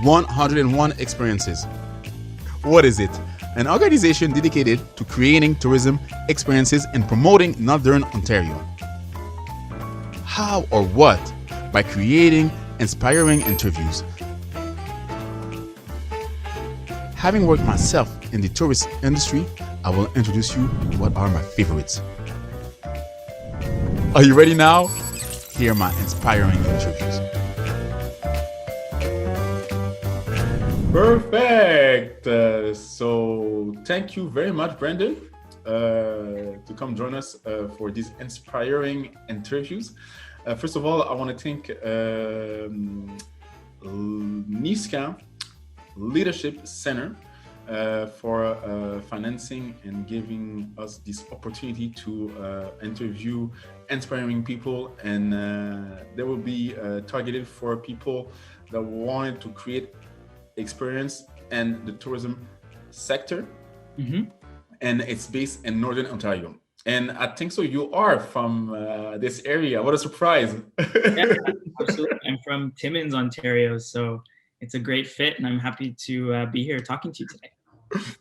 101 experiences. What is it? An organization dedicated to creating tourism experiences and promoting Northern Ontario. How or what? By creating inspiring interviews. Having worked myself in the tourist industry, I will introduce you what are my favorites. Are you ready now? Here are my inspiring interviews. Perfect. So thank you very much, Brandon, to come join us for these inspiring interviews. First of all, I want to thank Niska Leadership Center for financing and giving us this opportunity to interview inspiring people, and they will be targeted for people that wanted to create experience in the tourism sector. And it's based in Northern Ontario. And I think so you are from this area. What a surprise. Yeah, absolutely. I'm from Timmins, Ontario, so it's a great fit, and I'm happy to be here talking to you today.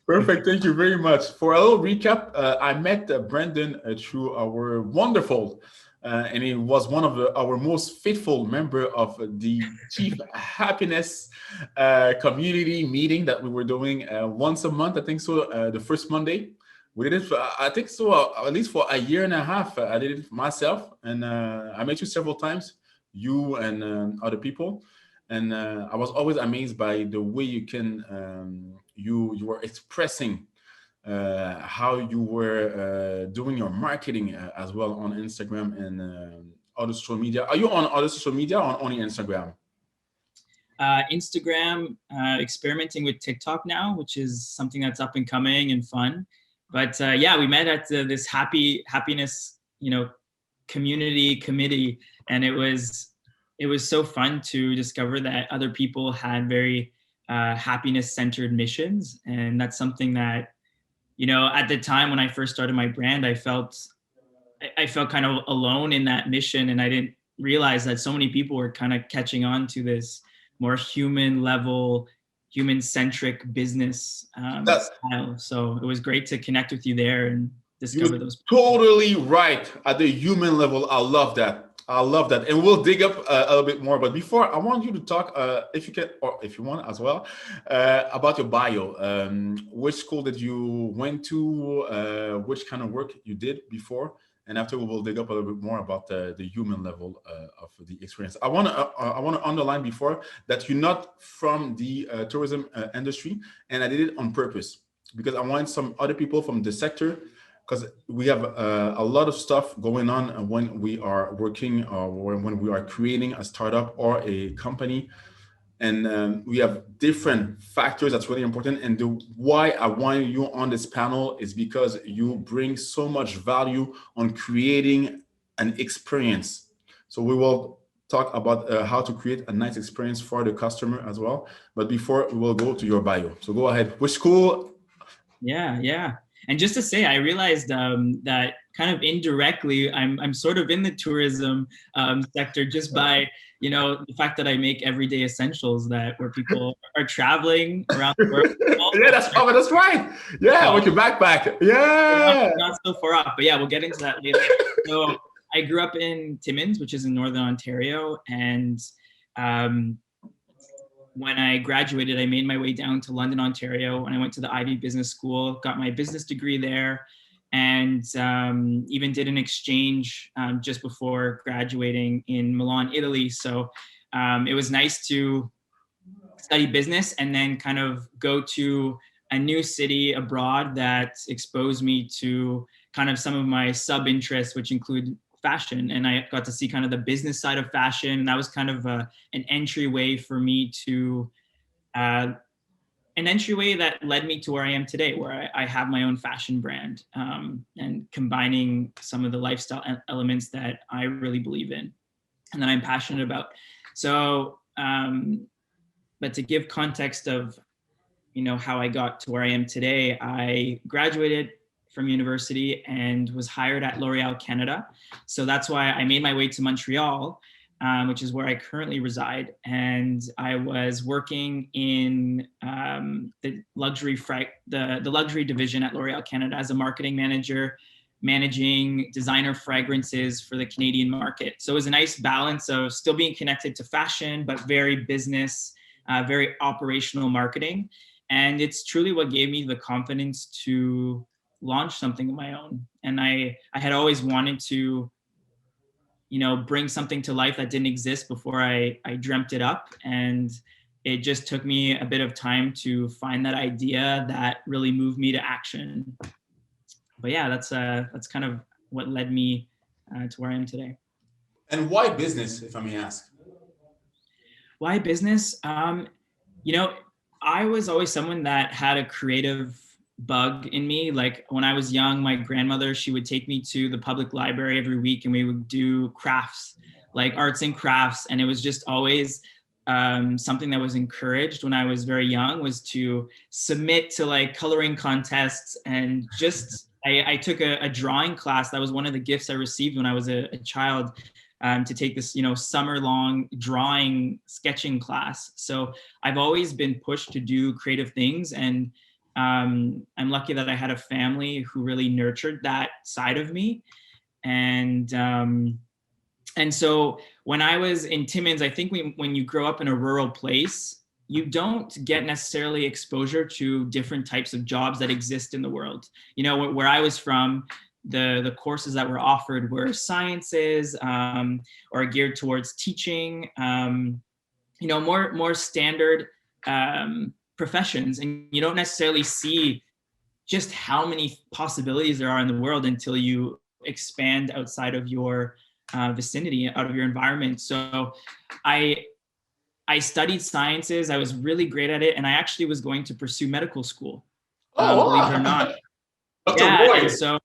Perfect. Thank you very much. For a little recap, I met Brandon through our wonderful, and he was one of our most faithful member of the Chief Happiness community meeting that we were doing once a month. I think so. The first Monday, we did it. I think so. At least for a year and a half, I did it myself, and I met you several times, you and other people. And I was always amazed by the way you can you were expressing how you were doing your marketing as well on Instagram and other social media. Are you on other social media or on only Instagram? Instagram, experimenting with TikTok now, which is something that's up and coming and fun. But yeah, we met at this happiness, community committee, and it was so fun to discover that other people had very happiness-centered missions. And that's something that, at the time when I first started my brand, I felt kind of alone in that mission. And I didn't realize that so many people were kind of catching on to this more human level, human-centric business style. So it was great to connect with you there and discover those people. Totally right. At the human level, I love that. And we'll dig up a little bit more. But before, I want you to talk, if you can, or if you want as well, about your bio. Which school that you went to, which kind of work you did before, and after we will dig up a little bit more about the human level of the experience. I want to underline before that you're not from the tourism industry, and I did it on purpose because I want some other people from the sector. Because we have a lot of stuff going on when we are working or when we are creating a startup or a company. And we have different factors that's really important. And why I want you on this panel is because you bring so much value on creating an experience. So we will talk about how to create a nice experience for the customer as well. But before, we will go to your bio. So go ahead. Which school? Yeah. And just to say, I realized that kind of indirectly, I'm sort of in the tourism sector just by, the fact that I make everyday essentials where people are traveling around the world. Yeah, that's right. Yeah, with your backpack. Yeah. Not so far off, but yeah, we'll get into that later. So I grew up in Timmins, which is in Northern Ontario. And when I graduated, I made my way down to London, Ontario, and I went to the Ivey Business School, got my business degree there, and even did an exchange just before graduating in Milan, Italy. So it was nice to study business and then kind of go to a new city abroad that exposed me to kind of some of my sub-interests, which include fashion, and I got to see kind of the business side of fashion, and that was kind of an entryway for me to an entryway that led me to where I am today, where I have my own fashion brand, and combining some of the lifestyle elements that I really believe in and that I'm passionate about. So but to give context of how I got to where I am today, I graduated from university and was hired at L'Oreal Canada. So that's why I made my way to Montreal. which is where I currently reside. And I was working in the luxury division at L'Oréal Canada as a marketing manager, managing designer fragrances for the Canadian market. So it was a nice balance of still being connected to fashion, but very business, very operational marketing. And it's truly what gave me the confidence to launch something of my own. And I had always wanted to, bring something to life that didn't exist before I dreamt it up. And it just took me a bit of time to find that idea that really moved me to action. But yeah, that's kind of what led me to where I am today. And why business, if I may ask? Why business? I was always someone that had a creative bug in me. Like when I was young, my grandmother, she would take me to the public library every week and we would do crafts, like arts and crafts. And it was just always something that was encouraged when I was very young, was to submit to like coloring contests. And just, I took a drawing class. That was one of the gifts I received when I was a child, to take this, summer-long drawing sketching class. So I've always been pushed to do creative things. And I'm lucky that I had a family who really nurtured that side of me. And so when I was in Timmins, I think when you grow up in a rural place, you don't get necessarily exposure to different types of jobs that exist in the world. Where I was from, the courses that were offered were sciences, or geared towards teaching, more standard professions. And you don't necessarily see just how many possibilities there are in the world until you expand outside of your vicinity, out of your environment. So I studied sciences. I was really great at it. And I actually was going to pursue medical school, believe it or not. Yeah,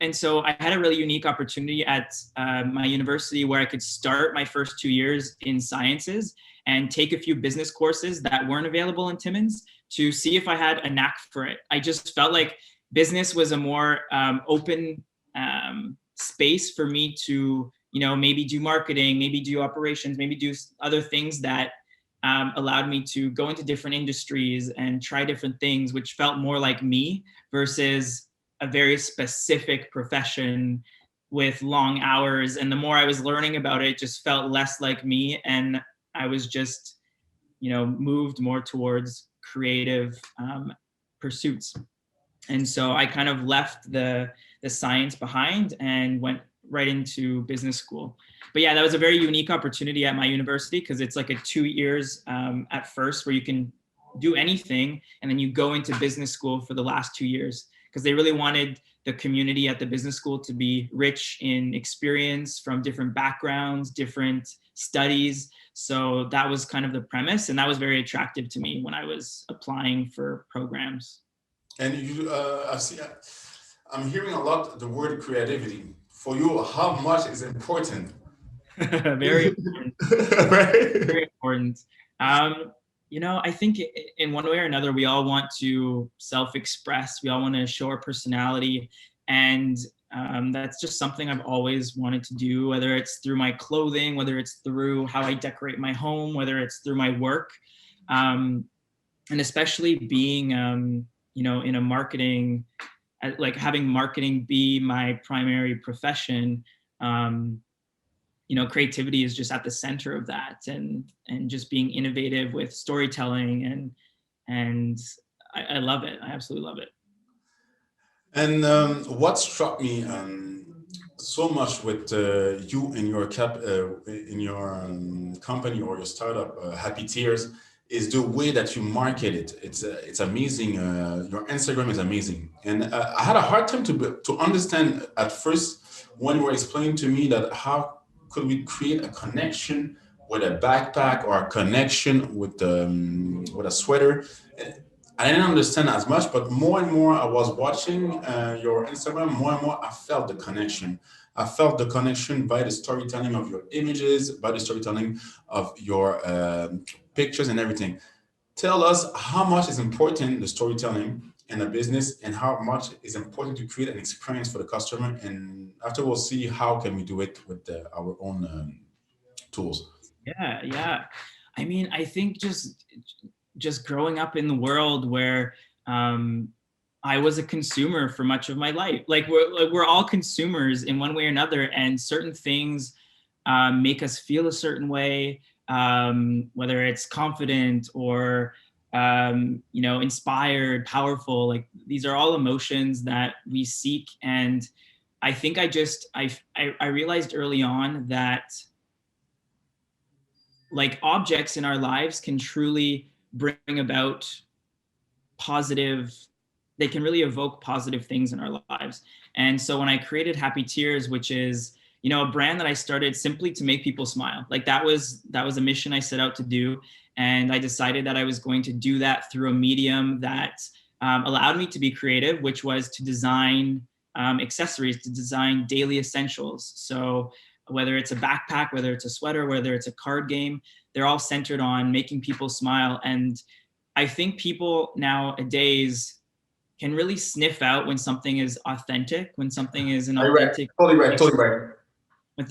and so I had a really unique opportunity at my university where I could start my first 2 years in sciences and take a few business courses that weren't available in Timmins to see if I had a knack for it. I just felt like business was a more open space for me to, maybe do marketing, maybe do operations, maybe do other things that allowed me to go into different industries and try different things, which felt more like me versus a very specific profession with long hours. And the more I was learning about it, it just felt less like me. And I was just, moved more towards creative pursuits. And so I kind of left the science behind and went right into business school. But yeah, that was a very unique opportunity at my university because it's like a 2 years at first where you can do anything. And then you go into business school for the last 2 years because they really wanted the community at the business school to be rich in experience from different backgrounds, different studies. So that was kind of the premise. And that was very attractive to me when I was applying for programs. And I'm hearing a lot the word creativity. For you, how much is important? Very important. Very important. I think in one way or another, we all want to self-express. We all want to show our personality. And that's just something I've always wanted to do, whether it's through my clothing, whether it's through how I decorate my home, whether it's through my work. And especially being, in a marketing, like having marketing be my primary profession, creativity is just at the center of that, and just being innovative with storytelling, and I love it. I absolutely love it. And what struck me so much with you and your company or your startup, Happy Tears, is the way that you market it. It's amazing. Your Instagram is amazing, and I had a hard time to understand at first when you were explaining to me that how could we create a connection with a backpack or a connection with a sweater. I didn't understand as much, but more and more I was watching your Instagram, more and more I felt the connection. I felt the connection by the storytelling of your images, by the storytelling of your pictures and everything. Tell us how much is important the storytelling in a business and how much is important to create an experience for the customer. And after we'll see how can we do it with our own tools. Yeah, yeah. I mean, I think just growing up in the world where I was a consumer for much of my life. Like we're all consumers in one way or another, and certain things make us feel a certain way, whether it's confident or inspired, powerful. Like these are all emotions that we seek, and I think I realized early on that like objects in our lives can truly bring about positive, they can really evoke positive things in our lives. And so when I created Happy Tears, which is, a brand that I started simply to make people smile, like that was a mission I set out to do. And I decided that I was going to do that through a medium that allowed me to be creative, which was to design accessories, to design daily essentials. So whether it's a backpack, whether it's a sweater, whether it's a card game, they're all centered on making people smile. And I think people nowadays can really sniff out when something is authentic, when something is an authentic, totally right.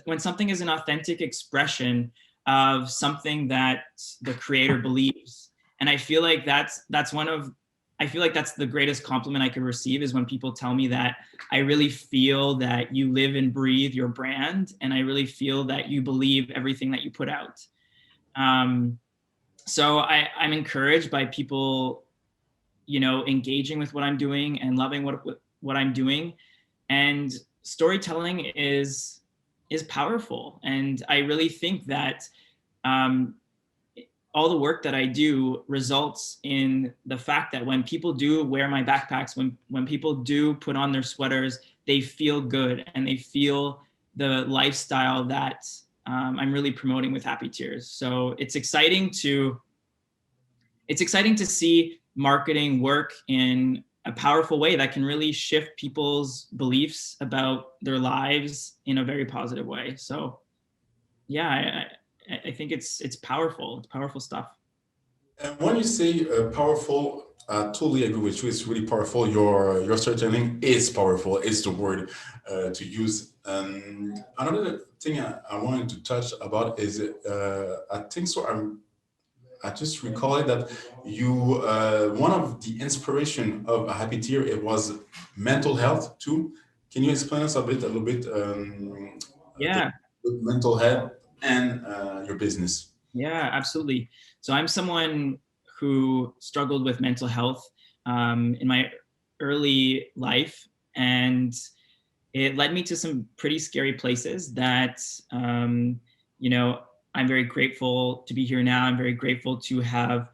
When something is an authentic expression of something that the creator believes. And I feel like that's the greatest compliment I could receive, is when people tell me that I really feel that you live and breathe your brand, and I really feel that you believe everything that you put out. So I'm encouraged by people, engaging with what I'm doing and loving what I'm doing. And storytelling is powerful. And I really think that all the work that I do results in the fact that when people do wear my backpacks, when people do put on their sweaters, they feel good and they feel the lifestyle that I'm really promoting with Happy Tears. So it's exciting to see marketing work in a powerful way that can really shift people's beliefs about their lives in a very positive way. So yeah, I think it's powerful. It's powerful stuff. And when you say powerful, I totally agree with you. It's really powerful. Your storytelling is powerful. It's the word to use. Another thing I wanted to touch about is I think so. I just recall it that you one of the inspiration of a Happy Tear, it was mental health too. Can you explain us a little bit? Yeah. Mental health and your business. Yeah, absolutely. So I'm someone who struggled with mental health in my early life, and it led me to some pretty scary places that, I'm very grateful to be here now. I'm very grateful to have,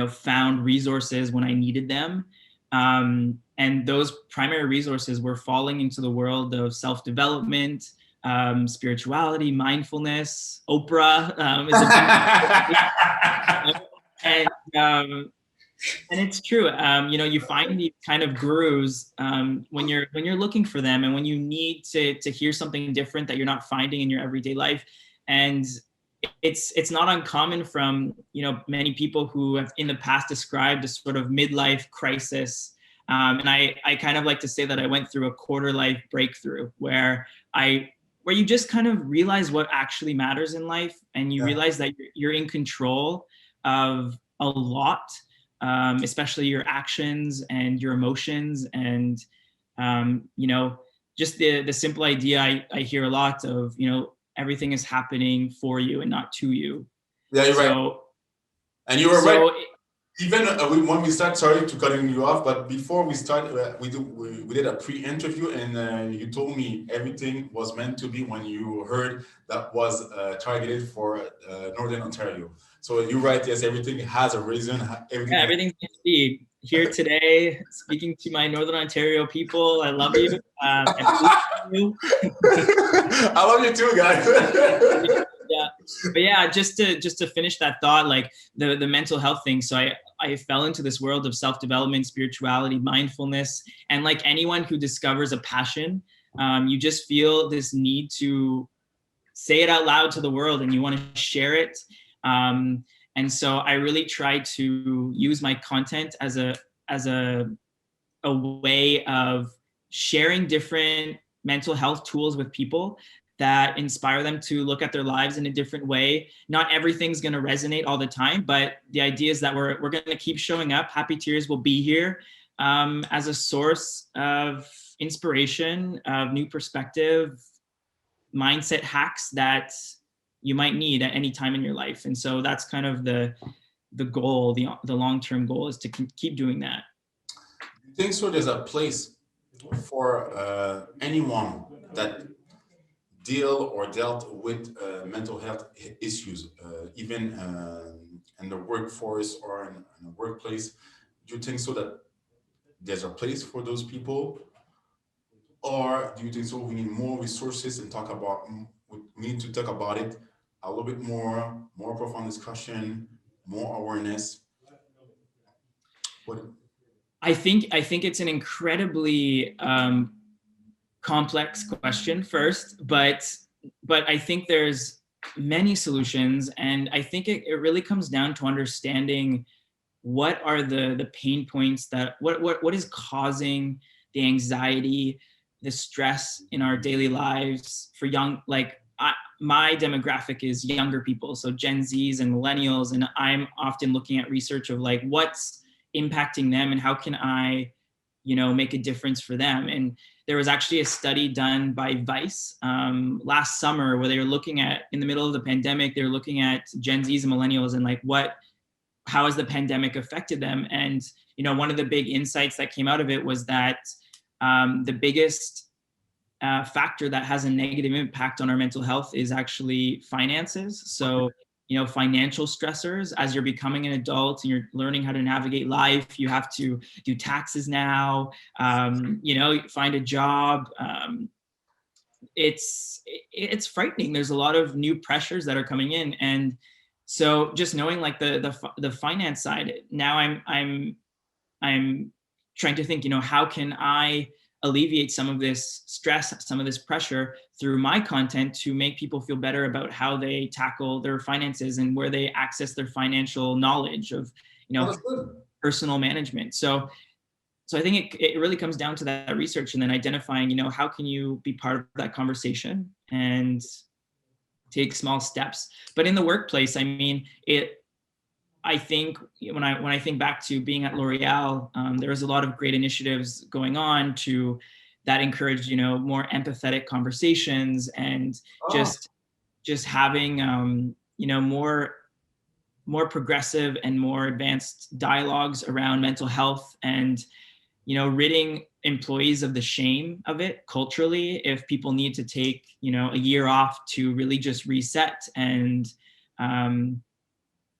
found resources when I needed them. And those primary resources were falling into the world of self-development, spirituality, mindfulness. Oprah is a big and it's true. You find these kind of gurus when you're looking for them, and when you need to hear something different that you're not finding in your everyday life. And it's not uncommon from many people who have in the past described a sort of midlife crisis. And I kind of like to say that I went through a quarter life breakthrough where you just kind of realize what actually matters in life, and you realize that you're in control of a lot, especially your actions and your emotions. And just the simple idea I hear a lot of, everything is happening for you and not to you. Yeah, you're right. And you were right. Even when we start, sorry to cutting you off, but before we start, we did a pre-interview, and you told me everything was meant to be when you heard that was targeted for Northern Ontario. So you're right. Yes, everything has a reason. Everything's meant to be. Here today, speaking to my Northern Ontario people. I love you. I love you too, guys. Yeah, but yeah, just to finish that thought, like the mental health thing. So I fell into this world of self-development, spirituality, mindfulness, and like anyone who discovers a passion, you just feel this need to say it out loud to the world, and you want to share it. And so I really try to use my content as a a way of sharing different mental health tools with people that inspire them to look at their lives in a different way. Not everything's going to resonate all the time, but the idea is that we're going to keep showing up. Happy Tears will be here as a source of inspiration, of new perspective, mindset hacks that you might need at any time in your life. And so that's kind of the goal, the long-term goal is to keep doing that. Do you think so there's a place for anyone that dealt with mental health issues, even in the workforce or in the workplace? Do you think so that there's a place for those people, or do you think so we need more resources and we need to talk about it a little bit more profound discussion, more awareness? What? I think it's an incredibly complex question first, but I think there's many solutions, and I think it really comes down to understanding what are the pain points, that what is causing the anxiety, the stress in our daily lives for young, like my demographic is younger people, so Gen Zs and millennials, and I'm often looking at research of like what's impacting them and how can I, make a difference for them. And there was actually a study done by Vice last summer where they were looking at, in the middle of the pandemic, they were looking at Gen Zs and millennials and like how has the pandemic affected them? And, one of the big insights that came out of it was that the biggest factor that has a negative impact on our mental health is actually finances. So, financial stressors. As you're becoming an adult and you're learning how to navigate life, you have to do taxes now, find a job. It's frightening. There's a lot of new pressures that are coming in. And so just knowing like the finance side, now I'm trying to think, how can I alleviate some of this stress, some of this pressure through my content to make people feel better about how they tackle their finances and where they access their financial knowledge of, personal management. So I think it really comes down to that research and then identifying, how can you be part of that conversation and take small steps. But in the workplace, I mean, I think when I think back to being at L'Oreal, there was a lot of great initiatives going on that encouraged, more empathetic conversations and just having, more progressive and more advanced dialogues around mental health and, ridding employees of the shame of it culturally. If people need to take, a year off to really just reset and,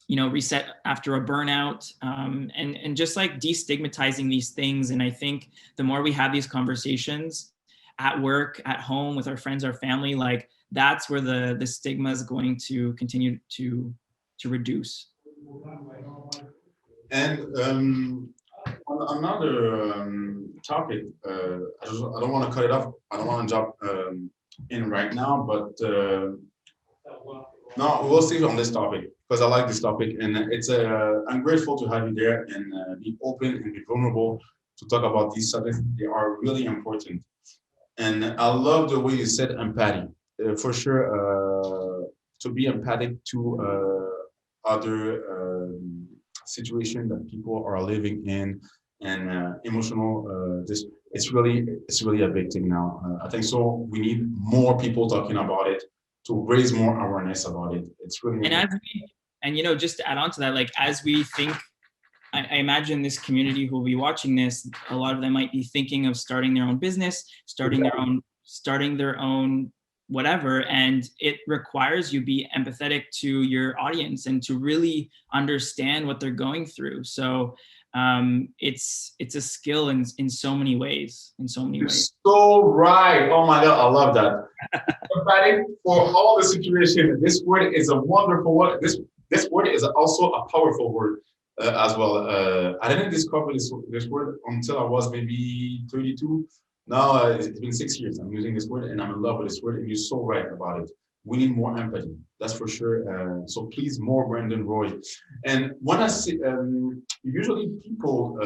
reset after a burnout, and just like destigmatizing these things. And I think the more we have these conversations at work, at home, with our friends, our family, like that's where the stigma is going to continue to reduce. And on another topic, I don't want to cut it off. I don't want to jump in right now, but no, we'll stay on this topic because I like this topic, and I'm grateful to have you there and be open and be vulnerable to talk about these subjects. They are really important, and I love the way you said empathy. For sure, to be empathic to other situations that people are living in and emotional. It's really a big thing now. I think so. We need more people talking about it to raise more awareness about it. It's really and just to add on to that, like as we think, I imagine this community who will be watching this, a lot of them might be thinking of starting their own business, starting their own whatever, and it requires you be empathetic to your audience and to really understand what they're going through. So it's a skill in so many ways. So right. Oh my God, I love that. Empathetic for all the situations. This word is a wonderful word. This word is also a powerful word as well. I didn't discover this word until I was maybe 32. Now it's been 6 years. I'm using this word and I'm in love with this word. And you're so right about it. We need more empathy. That's for sure. So please, more Brandon Roy. And when I see, usually people,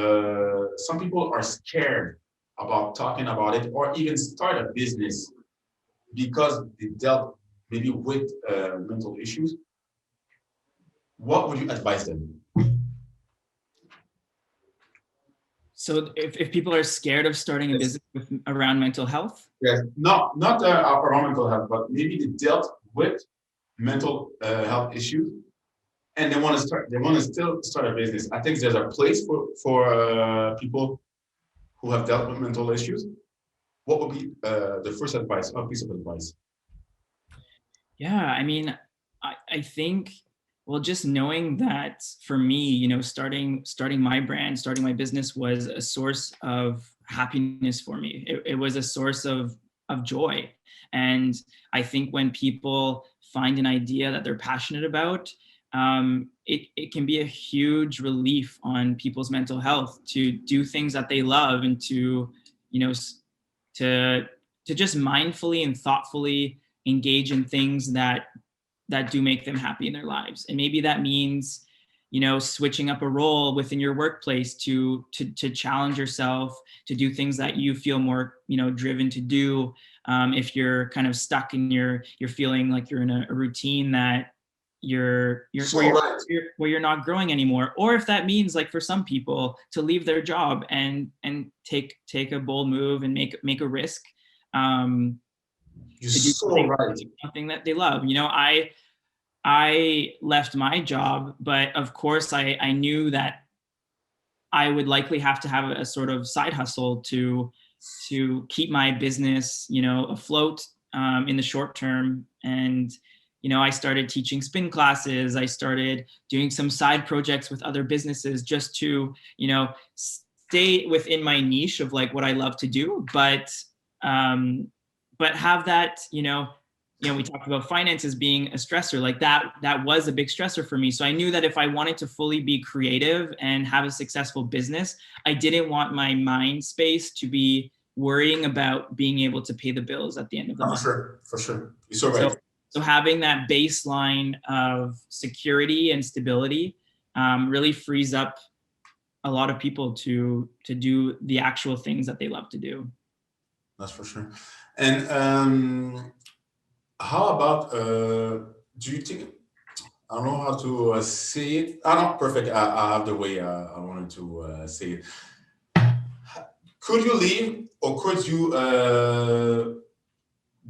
some people are scared about talking about it or even start a business because they dealt maybe with mental issues. What would you advise them? So if people are scared of starting a business around mental health? Yes, not around mental health, but maybe they dealt with mental health issues and they want to still start a business. I think there's a place for people who have dealt with mental issues. What would be the first advice, a piece of advice? Yeah, I mean, I think, well, just knowing that for me, you know, starting my brand, starting my business was a source of happiness for me. It was a source of joy. And I think when people find an idea that they're passionate about, it can be a huge relief on people's mental health to do things that they love and to, you know, to just mindfully and thoughtfully engage in things that do make them happy in their lives. And maybe that means, you know, switching up a role within your workplace to challenge yourself, to do things that you feel more, you know, driven to do. If you're kind of stuck and you're feeling like you're in a routine that you're where you're not growing anymore, or if that means, like for some people, to leave their job and take a bold move and make a risk. You're so right. Something that they love. You know, I left my job, but of course I knew that I would likely have to have a sort of side hustle to keep my business, you know, afloat in the short term. And, you know, I started teaching spin classes. I started doing some side projects with other businesses just to, you know, stay within my niche of like what I love to do, but have that, you know, we talked about finances being a stressor, like that was a big stressor for me. So I knew that if I wanted to fully be creative and have a successful business, I didn't want my mind space to be worrying about being able to pay the bills at the end of the month. For sure. You're so right. So having that baseline of security and stability really frees up a lot of people to do the actual things that they love to do. That's for sure. And how about, do you think, I don't know how to say it. No, perfect. I have the way I wanted to say it. Could you leave, or could you,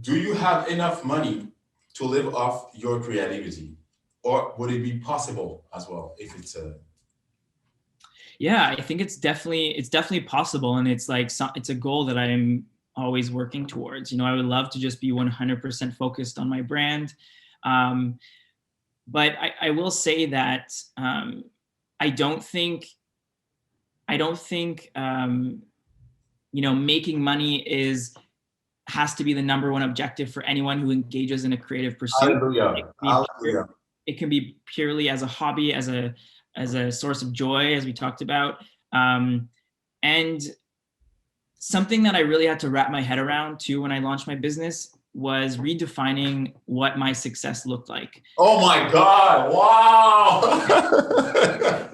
do you have enough money to live off your creativity? Or would it be possible as well if it's a... Yeah, I think it's definitely possible. And it's like, it's a goal that I'm always working towards. You know, I would love to just be 100% focused on my brand. But I will say that I don't think, you know, making money has to be the number one objective for anyone who engages in a creative pursuit. Hallelujah. It can be purely as a hobby, as a source of joy, as we talked about. And something that I really had to wrap my head around too when I launched my business was redefining what my success looked like. Oh my God, wow.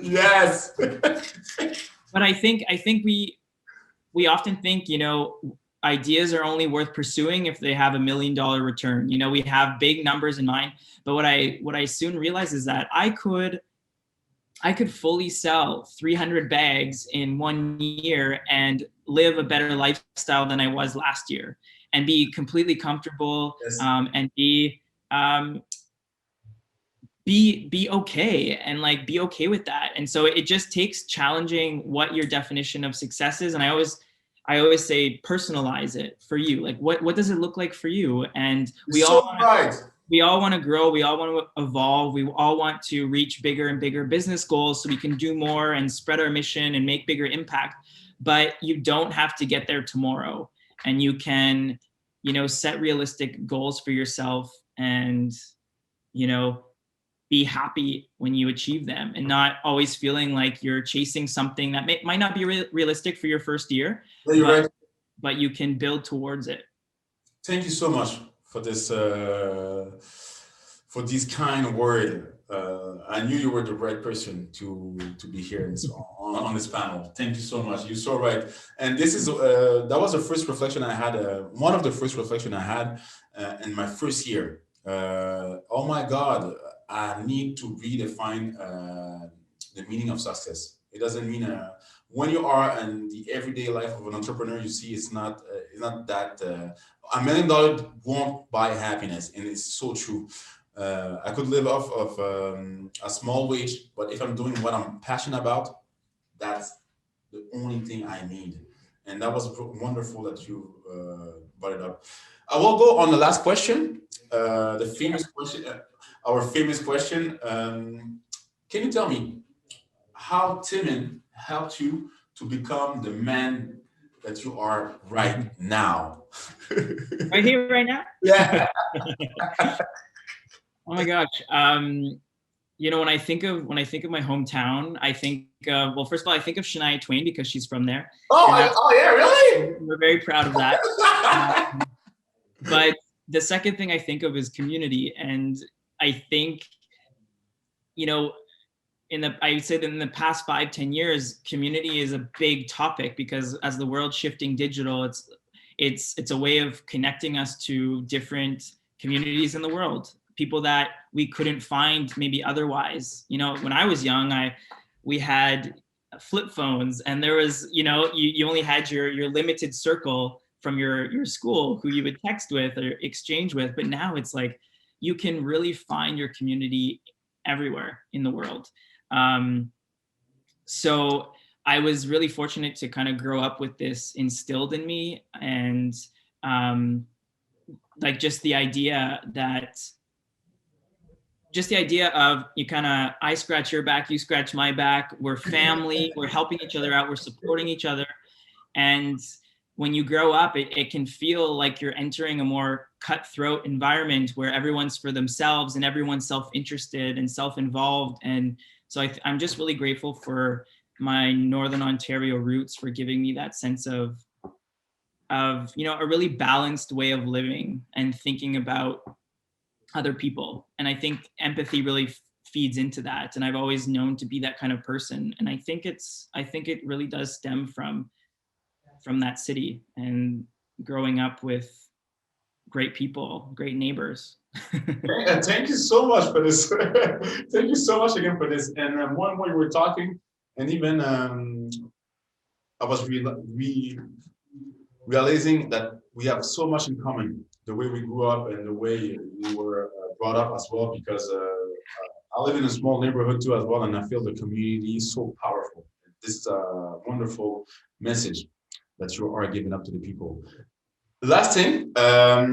Yes. But I think we often think, you know, ideas are only worth pursuing if they have $1 million return. You know, we have big numbers in mind, but what I soon realized is that I could fully sell 300 bags in 1 year and live a better lifestyle than I was last year, and be completely comfortable. Yes. And be okay, and like be okay with that. And so it just takes challenging what your definition of success is. And I always say, personalize it for you. Like what does it look like for you? And we all want to grow. We all want to evolve. We all want to reach bigger and bigger business goals so we can do more and spread our mission and make bigger impact. But you don't have to get there tomorrow, and you can, you know, set realistic goals for yourself and, you know, be happy when you achieve them, and not always feeling like you're chasing something that might not be realistic for your first year, but you can build towards it. Thank you so much for this for this kind word. I knew you were the right person to be here on this panel. Thank you so much. You're so right. And this is that was the first reflection I had. One of the first reflection I had in my first year. Oh my God, I need to redefine the meaning of success. It doesn't mean when you are in the everyday life of an entrepreneur, you see it's not that $1 million won't buy happiness, and it's so true. I could live off of a small wage, but if I'm doing what I'm passionate about, that's the only thing I need. And that was wonderful that you brought it up. I will go on the last question, the famous question, our famous question. Can you tell me how Timon helped you to become the man that you are right now? Right here, right now? Yeah. Oh my gosh. You know, when I think of my hometown, I think well, first of all, I think of Shania Twain because she's from there. Oh yeah, really? We're very proud of that. But the second thing I think of is community, and I think, you know, I would say that in the past 5-10 years, community is a big topic because as the world's shifting digital, it's a way of connecting us to different communities in the world. People that we couldn't find maybe otherwise. You know, when I was young, we had flip phones, and there was, you know, you only had your limited circle from your school who you would text with or exchange with. But now it's like you can really find your community everywhere in the world. So I was really fortunate to kind of grow up with this instilled in me, and like just the idea of you kind of, I scratch your back, you scratch my back, we're family, we're helping each other out, we're supporting each other. And when you grow up, it can feel like you're entering a more cutthroat environment where everyone's for themselves and everyone's self-interested and self-involved. And so I'm just really grateful for my Northern Ontario roots for giving me that sense of, you know, a really balanced way of living and thinking about other people. And I think empathy really feeds into that. And I've always known to be that kind of person. And I think it really does stem from that city and growing up with great people, great neighbors. Thank you so much for this. Thank you so much again for this. And more and more you were talking, and even I was realizing that we have so much in common. The way we grew up and the way we were brought up as well, because I live in a small neighborhood too as well, and I feel the community is so powerful. This is a wonderful message that you are giving up to the people. The last thing, I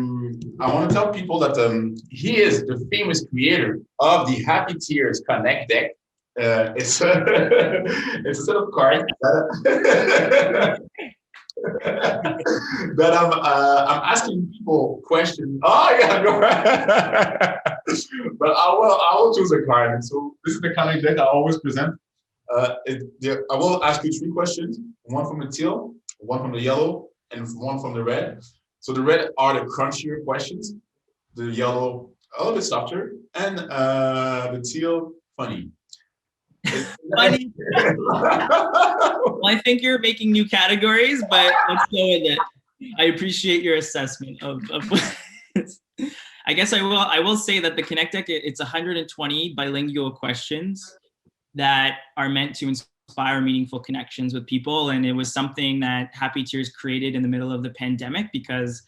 want to tell people that he is the famous creator of the Happy Tears Connect deck. It's a set of cards that I'm asking people questions. Oh yeah, go right. But I will choose a card. So this is the Connect deck I always present. I will ask you 3 questions: one from the teal, one from the yellow, and one from the red. So the red are the crunchier questions, the yellow a little bit softer, and the teal funny. Funny. Well, I think you're making new categories, but let's go with it. I appreciate your assessment of I guess I will say that the Connect deck, it's 120 bilingual questions that are meant to inspire meaningful connections with people. And it was something that Happy Tears created in the middle of the pandemic because,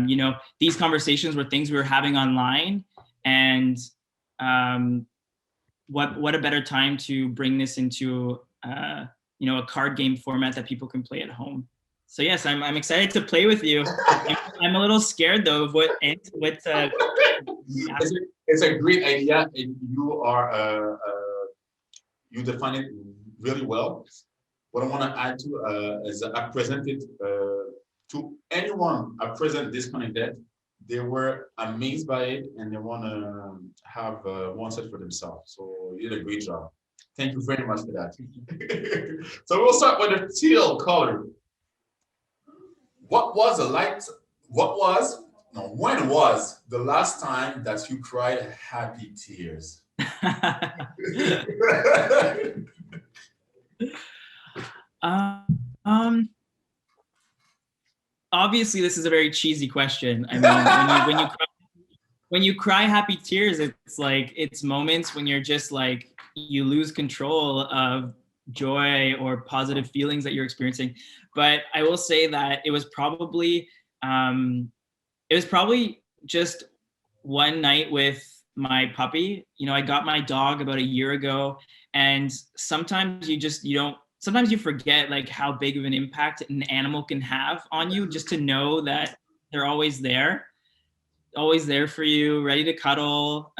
you know, these conversations were things we were having online, and what a better time to bring this into, you know, a card game format that people can play at home. So yes, I'm excited to play with you. I'm a little scared though of what. It's a great idea, and you are you define it really well. What I want to add to is that I presented to anyone I present this Connect deck. They were amazed by it, and they want to have one set for themselves. So you did a great job. Thank you very much for that. So we'll start with the teal color. What was no, when was the last time that you cried happy tears? Obviously, this is a very cheesy question. I mean, when you cry happy tears, it's like it's moments when you're just like you lose control of joy or positive feelings that you're experiencing. But I will say that it was probably just one night with my puppy. You know, I got my dog about a year ago, and sometimes sometimes you forget like how big of an impact an animal can have on you, just to know that they're always there for you, ready to cuddle.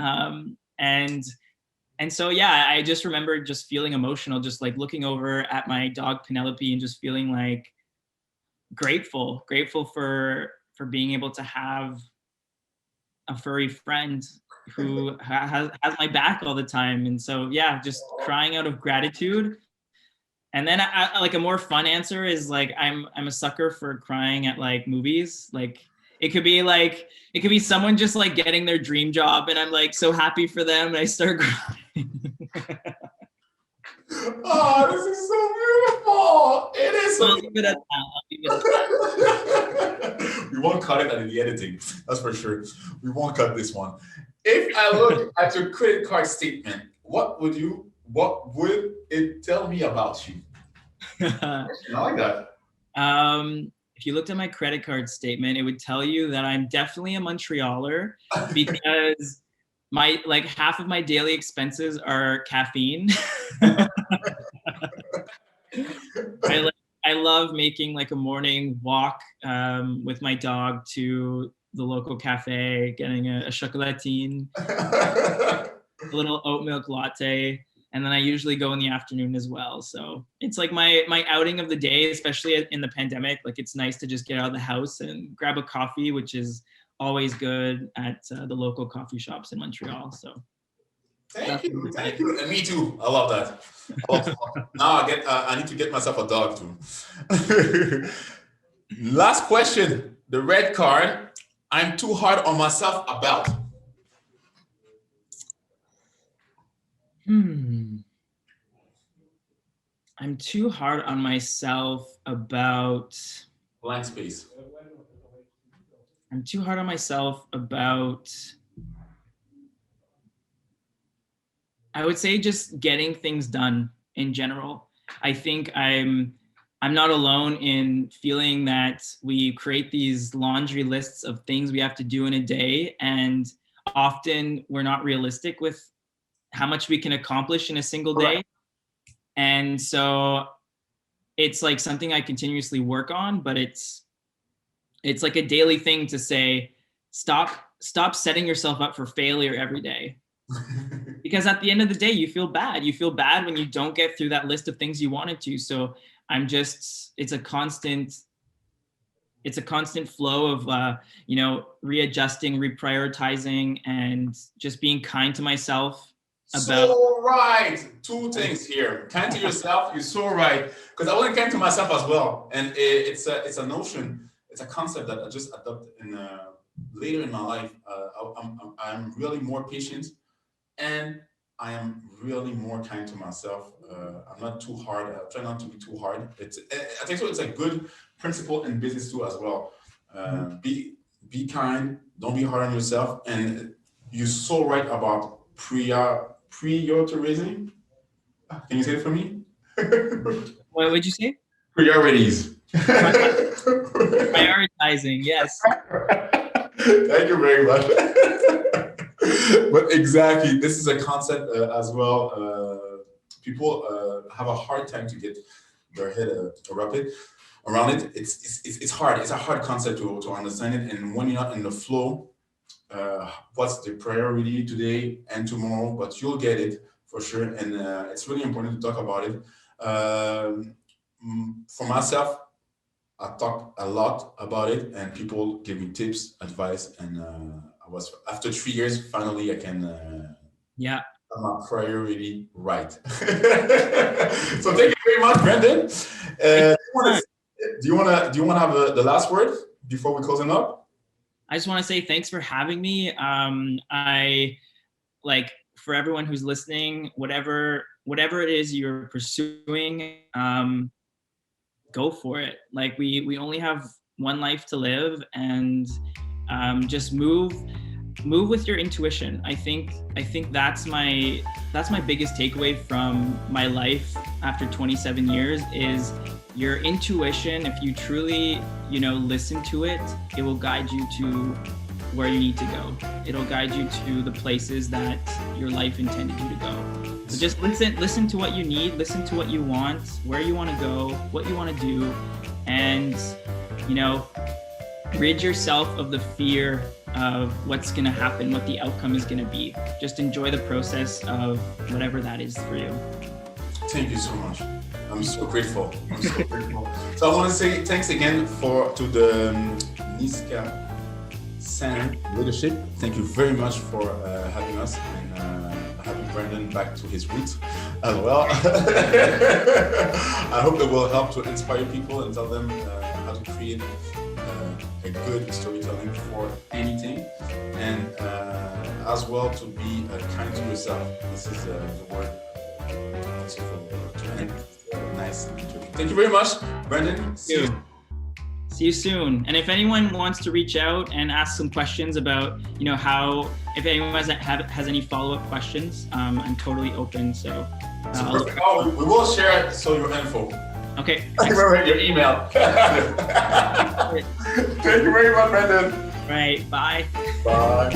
And so, yeah, I just remember just feeling emotional, just like looking over at my dog Penelope and just feeling like grateful for being able to have a furry friend who has my back all the time. And so, yeah, just crying out of gratitude. And then I like a more fun answer is like I'm a sucker for crying at like movies. Like it could be someone just like getting their dream job and I'm like so happy for them and I start crying. Oh, this is so beautiful. It is so beautiful. We won't cut it in the editing, that's for sure. We won't cut this one. If I look at your credit card statement, what would it tell me about you? I like that. If you looked at my credit card statement, it would tell you that I'm definitely a Montrealer because my like half of my daily expenses are caffeine. I love making like a morning walk with my dog to the local cafe, getting a chocolatine, a little oat milk latte, and then I usually go in the afternoon as well. So it's like my outing of the day, especially in the pandemic. Like it's nice to just get out of the house and grab a coffee, which is always good at the local coffee shops in Montreal. So thank you. And me too. I love that. Now I need to get myself a dog too. Last question. The red card. I'm too hard on myself about. I'm too hard on myself about blank space. I'm too hard on myself about, I would say, just getting things done in general. I think I'm not alone in feeling that we create these laundry lists of things we have to do in a day, and often we're not realistic with how much we can accomplish in a single day. Right. And so it's like something I continuously work on, but it's like a daily thing to say, stop setting yourself up for failure every day. Because at the end of the day, you feel bad. You feel bad when you don't get through that list of things you wanted to. So it's a constant flow of, readjusting, reprioritizing, and just being kind to myself. So right. Two things here. Kind to yourself, you're so right. Because I wasn't kind to myself as well. And it's a notion, it's a concept that I just adopted later in my life. I'm really more patient and I am really more kind to myself. I'm not too hard. I try not to be too hard. I think so. It's a good principle in business too as well. Be kind. Don't be hard on yourself. And you're so right about prioritizing. Can you say it for me? What would you say? Priorities. Prioritizing, yes. Thank you very much. But exactly, this is a concept as well. People have a hard time to get their head around it. It's hard. It's a hard concept to understand it. And when you're not in the flow, what's the priority today and tomorrow? But you'll get it for sure. And it's really important to talk about it. For myself, I talk a lot about it, and people give me tips, advice, and after 3 years, finally I can have my priority right. So thank you very much, Brandon. Do you want to have the last word before we close it up? I just want to say thanks for having me. I like, for everyone who's listening, whatever it is you're pursuing, go for it. Like we only have one life to live, and just move with your intuition. I think that's my biggest takeaway from my life after 27 years is your intuition. If you truly, listen to it, it will guide you to where you need to go. It'll guide you to the places that your life intended you to go. So just listen to what you need, listen to what you want, where you want to go, what you want to do, and, rid yourself of the fear of what's going to happen, what the outcome is going to be. Just enjoy the process of whatever that is for you. Thank you so much. I'm so grateful. So I want to say thanks again to the Niska Sen leadership. Thank you very much for having us, and having Brandon back to his roots as well. I hope it will help to inspire people and tell them how to create a good storytelling for anything, and as well to be kind to yourself. This is the word. Nice interview. Thank you very much, Brandon. See you soon. And if anyone wants to reach out and ask some questions about, if anyone has any follow-up questions, I'm totally open. So we will share your info. Okay. Your email. Thank you very much, Brandon. All right. Bye. Bye.